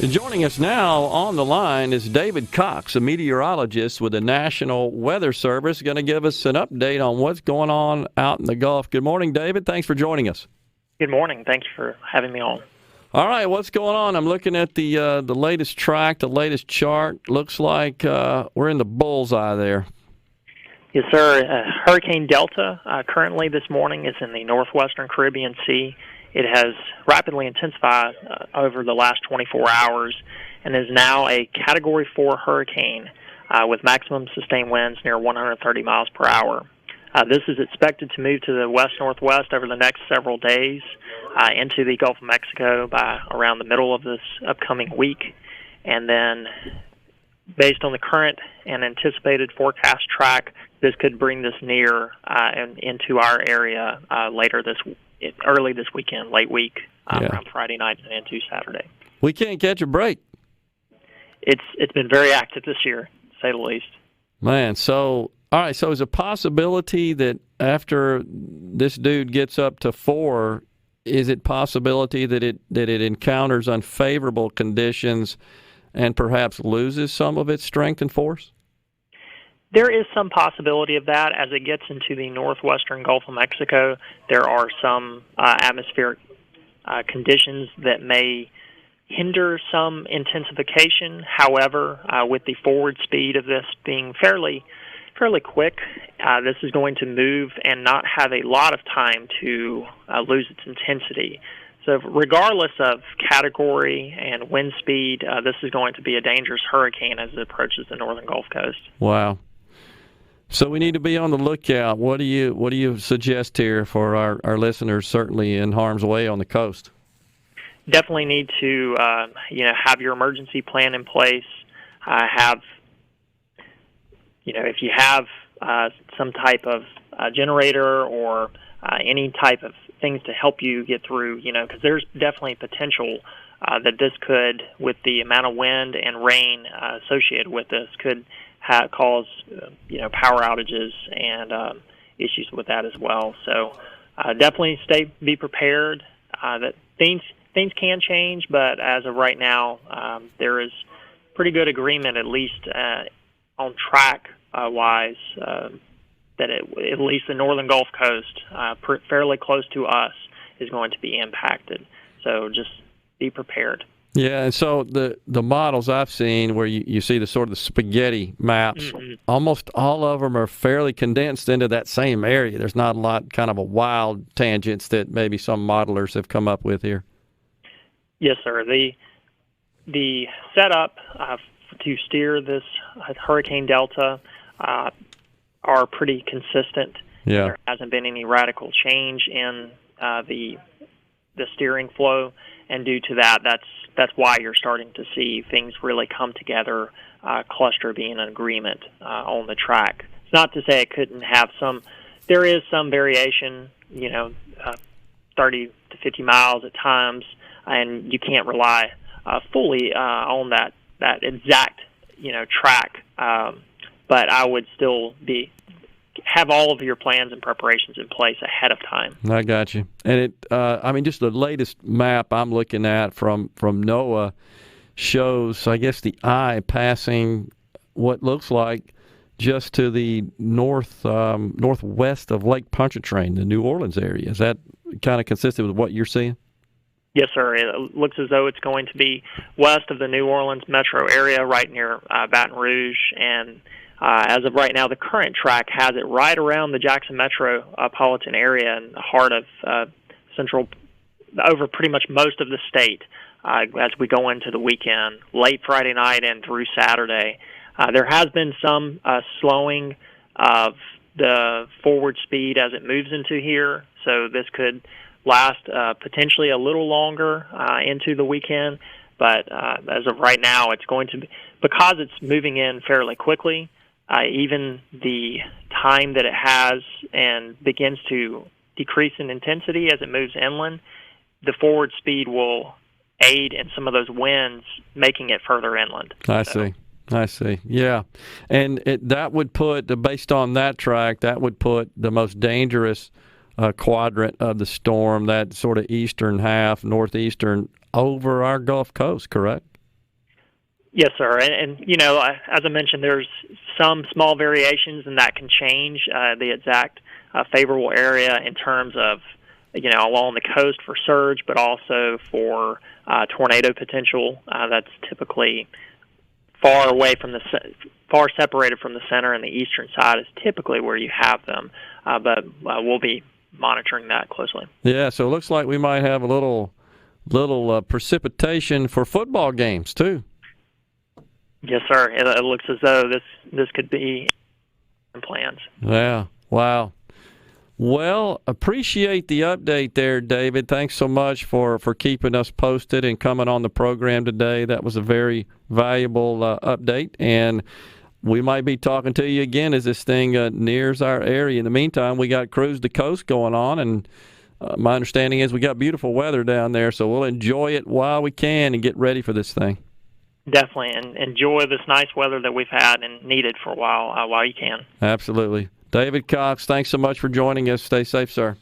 Joining us now on the line is David Cox, a meteorologist with the National Weather Service, going to give us an update on what's going on out in the Gulf. Good morning, David. Thanks for joining us. Good morning. Thank you for having me on. All right, what's going on? I'm looking at the latest track, the latest chart. Looks like we're in the bullseye there. Yes, sir. Hurricane Delta currently this morning is in the northwestern Caribbean Sea. It has rapidly intensified over the last 24 hours and is now a Category 4 hurricane with maximum sustained winds near 130 miles per hour. This is expected to move to the west-northwest over the next several days into the Gulf of Mexico by around the middle of this upcoming week. And then, based on the current and anticipated forecast track, this could bring this near and into our area early this weekend, late week, around Friday night and into Saturday. We can't catch a break. It's been very active this year, to say the least. Man, so all right. So is a possibility that after this dude gets up to 4, is it possibility that it encounters unfavorable conditions and perhaps loses some of its strength and force? There is some possibility of that. As it gets into the northwestern Gulf of Mexico, there are some atmospheric conditions that may hinder some intensification. However, with the forward speed of this being fairly quick, this is going to move and not have a lot of time to lose its intensity. So regardless of category and wind speed, this is going to be a dangerous hurricane as it approaches the northern Gulf Coast. Wow. So we need to be on the lookout. What do you suggest here for our listeners, certainly in harm's way on the coast? Definitely need to have your emergency plan in place. If you have some type of generator or any type of things to help you get through, because there's definitely potential that this could, with the amount of wind and rain associated with this, could cause power outages and issues with that as well. So definitely be prepared. That things can change, but as of right now, there is pretty good agreement, at least on track wise, that at least the northern Gulf Coast, fairly close to us, is going to be impacted. So just be prepared. Yeah, and so the models I've seen where you see the sort of the spaghetti maps, almost all of them are fairly condensed into that same area. There's not a lot kind of a wild tangents that maybe some modelers have come up with here. Yes, sir. The setup to steer this Hurricane Delta are pretty consistent. Yeah. There hasn't been any radical change in the steering flow, and due to that, that's why you're starting to see things really come together, cluster being in agreement on the track. It's not to say it couldn't have some. There is some variation, 30 to 50 miles at times, and you can't rely fully on that exact track. But I would still have all of your plans and preparations in place ahead of time. I got you. And just the latest map I'm looking at from NOAA shows, I guess, the eye passing what looks like just to the northwest of Lake Pontchartrain, the New Orleans area. Is that kind of consistent with what you're seeing? Yes, sir. It looks as though it's going to be west of the New Orleans metro area, right near Baton Rouge, and as of right now, the current track has it right around the Jackson metropolitan area in the heart of over pretty much most of the state as we go into the weekend, late Friday night and through Saturday. There has been some slowing of the forward speed as it moves into here, so this could last potentially a little longer into the weekend. But as of right now, it's going to be, because it's moving in fairly quickly, even the time that it has and begins to decrease in intensity as it moves inland, the forward speed will aid in some of those winds, making it further inland. I see. Yeah. And that would put, based on that track, that would put the most dangerous quadrant of the storm, that sort of eastern half, northeastern, over our Gulf Coast, correct? Yes, sir. And as I mentioned, there's some small variations, and that can change the exact favorable area in terms of, along the coast for surge, but also for tornado potential. That's typically far separated from the center, and the eastern side is typically where you have them. But we'll be monitoring that closely. Yeah, so it looks like we might have a little precipitation for football games too. Yes, sir. It looks as though this could be in plans. Yeah. Wow. Well, appreciate the update there, David. Thanks so much for keeping us posted and coming on the program today. That was a very valuable update, and we might be talking to you again as this thing nears our area. In the meantime, we got Cruise the Coast going on, and my understanding is we got beautiful weather down there, so we'll enjoy it while we can and get ready for this thing. Definitely, and enjoy this nice weather that we've had and needed for a while you can. Absolutely. David Cox, thanks so much for joining us. Stay safe, sir.